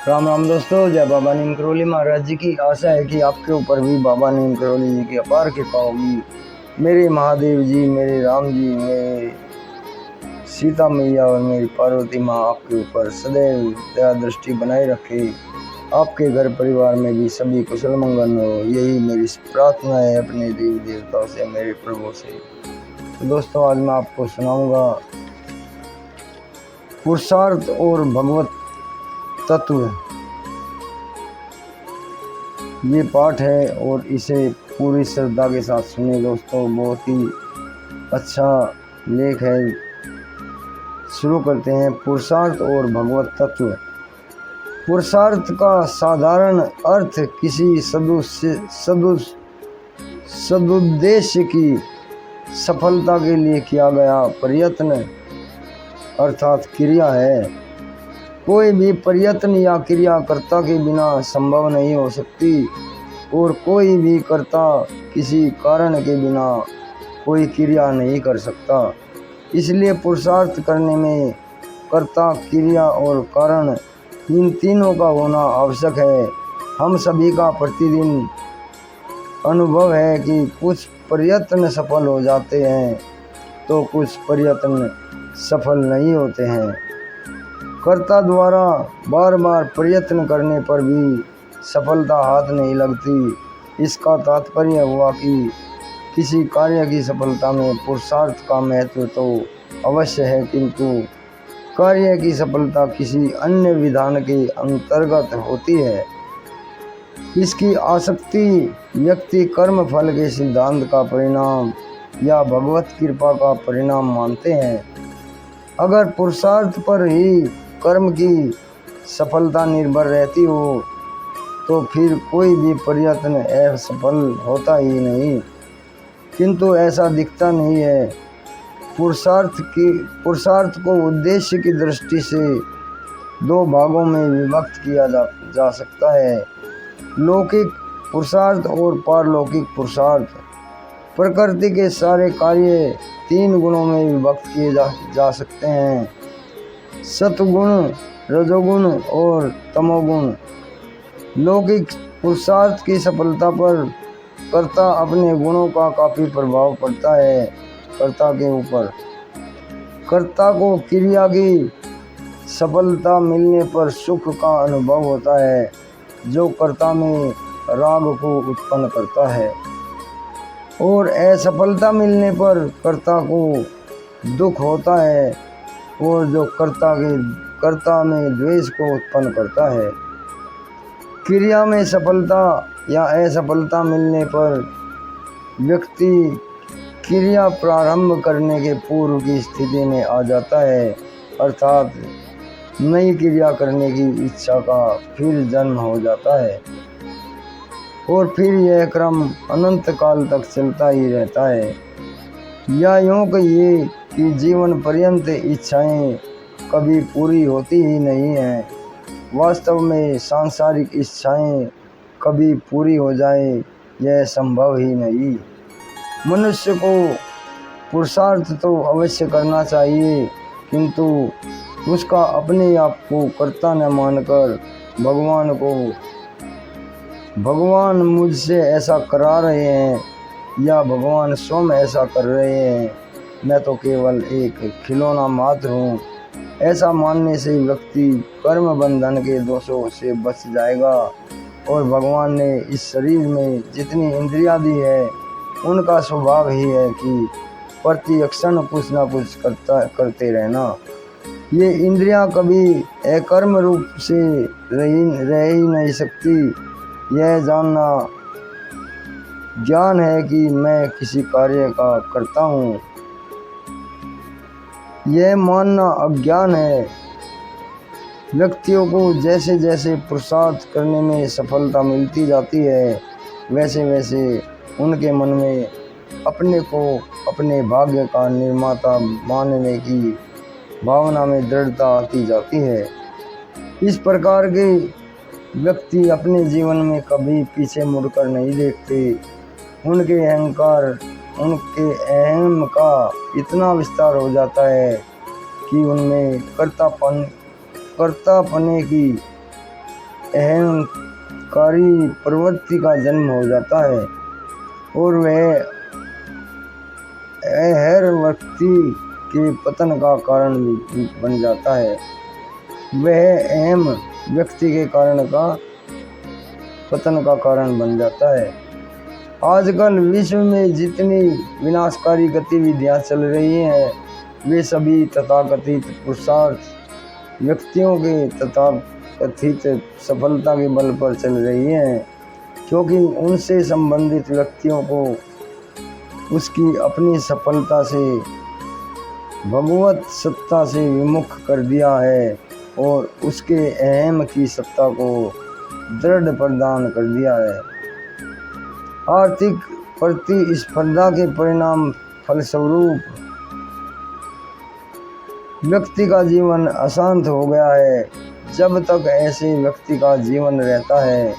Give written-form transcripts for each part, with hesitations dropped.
राम राम दोस्तों, जय बाबा नीम करोली महाराज जी की। आशा है कि आपके ऊपर भी बाबा नीम करोली जी की अपार कृपा होगी। मेरे महादेव जी, मेरे राम जी, मेरे सीता मैया और मेरी पार्वती माँ आपके ऊपर सदैव दया दृष्टि बनाए रखे। आपके घर परिवार में भी सभी कुशल मंगल हो, यही मेरी प्रार्थना है अपने देवी देवताओं से, मेरे प्रभु से। तो दोस्तों, आज मैं आपको सुनाऊंगा पुरुषार्थ और भगवत तत्व। ये पाठ है और इसे पूरी श्रद्धा के साथ सुने दोस्तों, बहुत ही अच्छा लेख है। शुरू करते हैं। पुरुषार्थ और भगवत तत्व। पुरुषार्थ का साधारण अर्थ किसी सदुद्देश्य की सफलता के लिए किया गया प्रयत्न अर्थात क्रिया है। कोई भी प्रयत्न या क्रिया कर्ता के बिना संभव नहीं हो सकती और कोई भी कर्ता किसी कारण के बिना कोई क्रिया नहीं कर सकता। इसलिए पुरुषार्थ करने में कर्ता, क्रिया और कारण, इन तीनों का होना आवश्यक है। हम सभी का प्रतिदिन अनुभव है कि कुछ प्रयत्न सफल हो जाते हैं तो कुछ प्रयत्न सफल नहीं होते हैं। कर्ता द्वारा बार बार प्रयत्न करने पर भी सफलता हाथ नहीं लगती। इसका तात्पर्य हुआ कि किसी कार्य की सफलता में पुरुषार्थ का महत्व तो अवश्य है, किंतु कार्य की सफलता किसी अन्य विधान के अंतर्गत होती है। इसकी आसक्ति व्यक्ति कर्म फल के सिद्धांत का परिणाम या भगवत कृपा का परिणाम मानते हैं। अगर पुरुषार्थ पर ही कर्म की सफलता निर्भर रहती हो तो फिर कोई भी प्रयत्न असफल होता ही नहीं, किंतु ऐसा दिखता नहीं है। पुरुषार्थ को उद्देश्य की दृष्टि से दो भागों में विभक्त किया जा सकता है, लौकिक पुरुषार्थ और पारलौकिक पुरुषार्थ। प्रकृति के सारे कार्य तीन गुणों में विभक्त किए जा सकते हैं, सतगुण, रजोगुण और तमोगुण। लौकिक पुरुषार्थ की सफलता पर कर्ता अपने गुणों का काफी प्रभाव पड़ता है कर्ता के ऊपर। कर्ता को क्रिया की सफलता मिलने पर सुख का अनुभव होता है, जो कर्ता में राग को उत्पन्न करता है, और असफलता मिलने पर कर्ता को दुख होता है, और जो कर्ता में द्वेष को उत्पन्न करता है। क्रिया में सफलता या असफलता मिलने पर व्यक्ति क्रिया प्रारंभ करने के पूर्व की स्थिति में आ जाता है, अर्थात नई क्रिया करने की इच्छा का फिर जन्म हो जाता है और फिर यह क्रम अनंत काल तक चलता ही रहता है। या यूँ कहिए कि जीवन पर्यंत इच्छाएं कभी पूरी होती ही नहीं हैं। वास्तव में सांसारिक इच्छाएं कभी पूरी हो जाए यह संभव ही नहीं। मनुष्य को पुरुषार्थ तो अवश्य करना चाहिए, किंतु उसका अपने आप को कर्ता न मानकर भगवान मुझसे ऐसा करा रहे हैं या भगवान स्वयं ऐसा कर रहे हैं, मैं तो केवल एक खिलौना मात्र हूँ, ऐसा मानने से व्यक्ति कर्म बंधन के दोषों से बच जाएगा। और भगवान ने इस शरीर में जितनी इंद्रियां दी है उनका स्वभाव ही है कि प्रति क्षण कुछ ना कुछ करते रहना। ये इंद्रियां कभी अकर्म रूप से रह ही नहीं सकती। यह जानना ज्ञान है कि मैं किसी कार्य का करता हूँ, यह मानना अज्ञान है। व्यक्तियों को जैसे जैसे पुरुषार्थ करने में सफलता मिलती जाती है, वैसे वैसे उनके मन में अपने को अपने भाग्य का निर्माता मानने की भावना में दृढ़ता आती जाती है। इस प्रकार के व्यक्ति अपने जीवन में कभी पीछे मुड़कर नहीं देखते। उनके अहम का इतना विस्तार हो जाता है कि उनमें कर्तापने की अहंकारी प्रवृत्ति का जन्म हो जाता है और वह हर व्यक्ति के पतन का कारण भी बन जाता है। वह अहम व्यक्ति के कारण का पतन का कारण बन जाता है। आजकल विश्व में जितनी विनाशकारी गतिविधियां चल रही हैं वे सभी तथाकथित पुरुषार्थ व्यक्तियों के तथाकथित सफलता के बल पर चल रही हैं, क्योंकि उनसे संबंधित व्यक्तियों को उसकी अपनी सफलता से भगवत सत्ता से विमुख कर दिया है और उसके अहम की सत्ता को दृढ़ प्रदान कर दिया है। आर्थिक प्रतिस्पर्धा के परिणाम फलस्वरूप व्यक्ति का जीवन अशांत हो गया है। जब तक ऐसे व्यक्ति का जीवन रहता है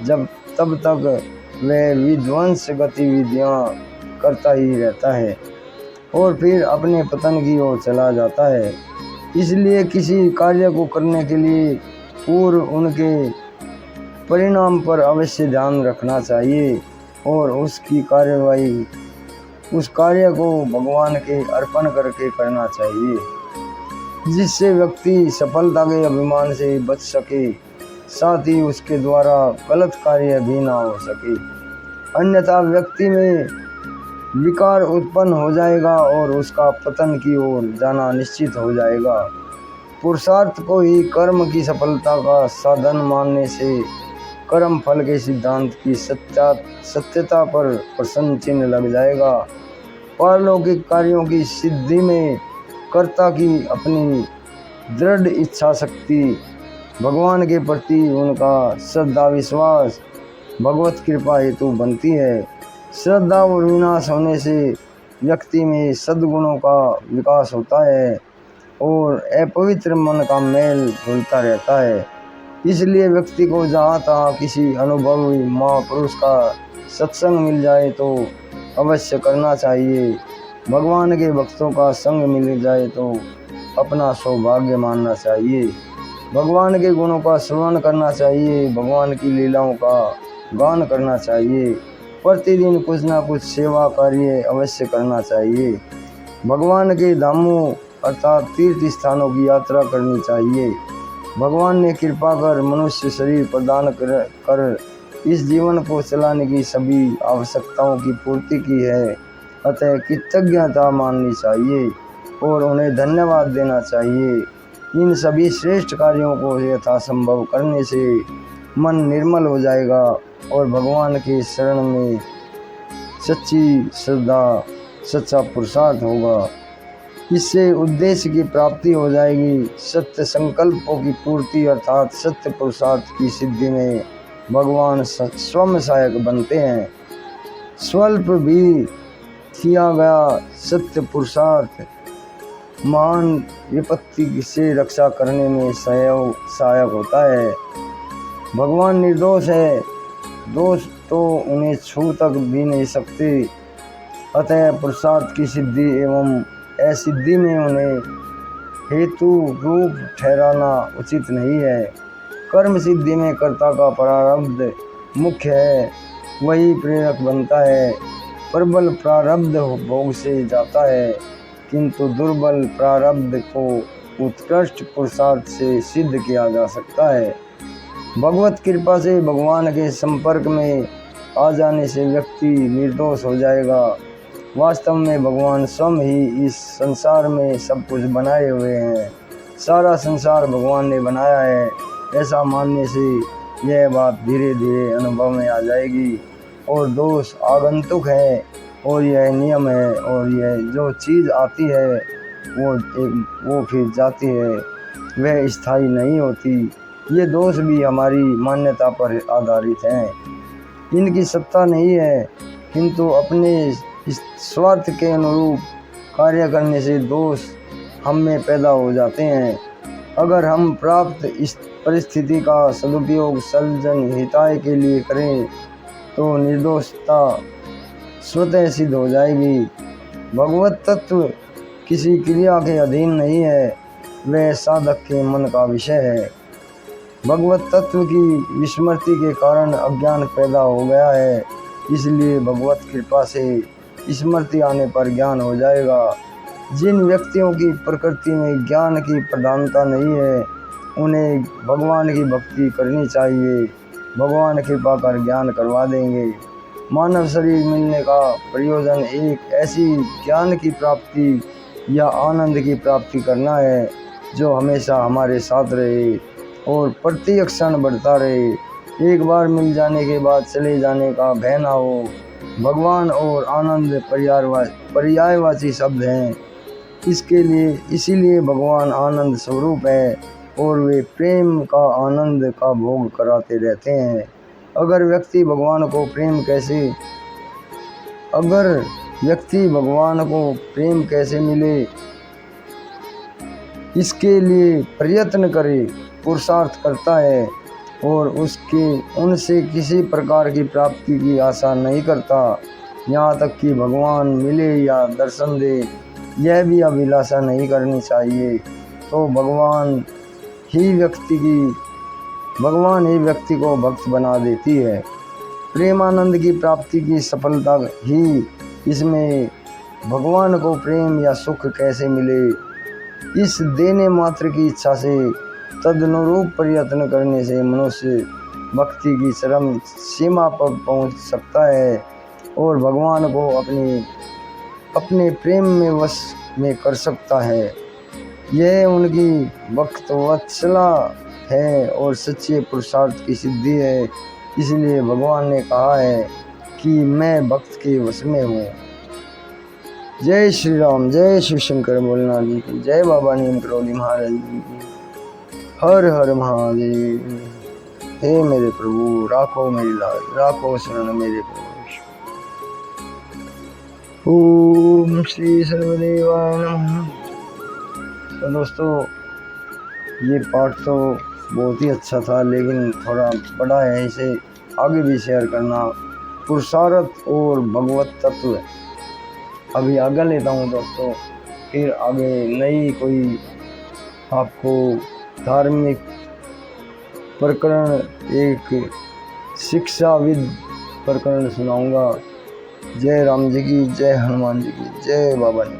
तब तक वह विध्वंस गतिविधियां करता ही रहता है और फिर अपने पतन की ओर चला जाता है। इसलिए किसी कार्य को करने के लिए पूर्व उनके परिणाम पर अवश्य ध्यान रखना चाहिए और उसकी कार्यवाही उस कार्य को भगवान के अर्पण करके करना चाहिए, जिससे व्यक्ति सफलता के अभिमान से बच सके, साथ ही उसके द्वारा गलत कार्य भी ना हो सके। अन्यथा व्यक्ति में विकार उत्पन्न हो जाएगा और उसका पतन की ओर जाना निश्चित हो जाएगा। पुरुषार्थ को ही कर्म की सफलता का साधन मानने से कर्म फल के सिद्धांत की सत्यता पर प्रश्न चिन्ह लग जाएगा। पारलौकिक कार्यों की सिद्धि में कर्ता की अपनी दृढ़ इच्छा शक्ति, भगवान के प्रति उनका श्रद्धा विश्वास भगवत कृपा हेतु बनती है। श्रद्धा और विनाश होने से व्यक्ति में सद्गुणों का विकास होता है और अपवित्र मन का मेल धुलता रहता है। इसलिए व्यक्ति को जहाँ तहाँ किसी अनुभवी महापुरुष का सत्संग मिल जाए तो अवश्य करना चाहिए। भगवान के भक्तों का संग मिल जाए तो अपना सौभाग्य मानना चाहिए। भगवान के गुणों का श्रवण करना चाहिए, भगवान की लीलाओं का गान करना चाहिए। प्रतिदिन कुछ ना कुछ सेवा कार्य अवश्य करना चाहिए। भगवान के धामों अर्थात तीर्थ स्थानों की यात्रा करनी चाहिए। भगवान ने कृपा कर मनुष्य शरीर प्रदान कर इस जीवन को चलाने की सभी आवश्यकताओं की पूर्ति की है, अतः कृतज्ञता माननी चाहिए और उन्हें धन्यवाद देना चाहिए। इन सभी श्रेष्ठ कार्यों को यथासंभव करने से मन निर्मल हो जाएगा और भगवान के शरण में सच्ची श्रद्धा सच्चा पुरुषार्थ होगा। इससे उद्देश्य की प्राप्ति हो जाएगी। सत्य संकल्पों की पूर्ति अर्थात सत्य पुरुषार्थ की सिद्धि में भगवान स्वयं सहायक बनते हैं। स्वल्प भी किया गया सत्य पुरुषार्थ महान विपत्ति से रक्षा करने में सहायक होता है। भगवान निर्दोष है, दोष तो उन्हें छू तक भी नहीं सकते, अतः पुरुषार्थ की सिद्धि एवं असिद्धि में उन्हें हेतु रूप ठहराना उचित नहीं है। कर्म सिद्धि में कर्ता का प्रारब्ध मुख्य है, वही प्रेरक बनता है। प्रबल प्रारब्ध भोग से जाता है, किंतु दुर्बल प्रारब्ध को उत्कृष्ट पुरुषार्थ से सिद्ध किया जा सकता है। भगवत कृपा से भगवान के संपर्क में आ जाने से व्यक्ति निर्दोष हो जाएगा। वास्तव में भगवान स्वयं ही इस संसार में सब कुछ बनाए हुए हैं। सारा संसार भगवान ने बनाया है, ऐसा मानने से यह बात धीरे धीरे अनुभव में आ जाएगी। और दोष आगंतुक है और यह नियम है, और यह जो चीज़ आती है वो फिर जाती है, वह स्थायी नहीं होती। ये दोष भी हमारी मान्यता पर आधारित हैं। इनकी सत्ता नहीं है, किंतु अपने स्वार्थ के अनुरूप कार्य करने से दोष हम में पैदा हो जाते हैं। अगर हम प्राप्त इस परिस्थिति का सदुपयोग सर्वजन हिताय के लिए करें तो निर्दोषता स्वतः सिद्ध हो जाएगी। भगवत तत्व किसी क्रिया के अधीन नहीं है, वह साधक के मन का विषय है। भगवत तत्व की विस्मृति के कारण अज्ञान पैदा हो गया है, इसलिए भगवत कृपा से स्मृति आने पर ज्ञान हो जाएगा। जिन व्यक्तियों की प्रकृति में ज्ञान की प्रधानता नहीं है, उन्हें भगवान की भक्ति करनी चाहिए। भगवान कृपा कर ज्ञान करवा देंगे। मानव शरीर मिलने का प्रयोजन एक ऐसी ज्ञान की प्राप्ति या आनंद की प्राप्ति करना है जो हमेशा हमारे साथ रहे और प्रत्येक क्षण बढ़ता रहे। एक बार मिल जाने के बाद चले जाने का भय ना हो। भगवान और आनंद पर्यायवाची शब्द हैं, इसीलिए भगवान आनंद स्वरूप है और वे प्रेम का आनंद का भोग कराते रहते हैं। अगर व्यक्ति भगवान को प्रेम कैसे मिले, इसके लिए प्रयत्न करे, पुरुषार्थ करता है और उनसे किसी प्रकार की प्राप्ति की आशा नहीं करता, यहाँ तक कि भगवान मिले या दर्शन दे, यह भी अभिलाषा नहीं करनी चाहिए, तो भगवान ही व्यक्ति को भक्त बना देती है। प्रेमानंद की प्राप्ति की सफलता ही इसमें भगवान को प्रेम या सुख कैसे मिले, इस देने मात्र की इच्छा से तदनुरूप प्रयत्न करने से मनुष्य भक्ति की चरम सीमा पर पहुंच सकता है और भगवान को अपने प्रेम में वश में कर सकता है। यह उनकी भक्तवत्सला है और सच्चे पुरुषार्थ की सिद्धि है। इसलिए भगवान ने कहा है कि मैं भक्त के वश में हूँ। जय श्री राम, जय शिव शंकर भोलेनाथ जी की जय, बाबा नीम करोली महाराज जी की हर हर महादेव। हे मेरे प्रभु, राखो मेरी लाज, राखो शरण मेरे प्रभु। ओम श्री सर्वदेवाय नमः। तो दोस्तों, ये पाठ तो बहुत ही अच्छा था, लेकिन थोड़ा बड़ा है, इसे आगे भी शेयर करना। पुरुषार्थ और भगवत तत्व अभी आगे लेता हूँ दोस्तों, फिर आगे नई कोई आपको धार्मिक प्रकरण, एक शिक्षाविद प्रकरण सुनाऊंगा। जय राम जी की जय, हनुमान जी की जय, बाबा जी।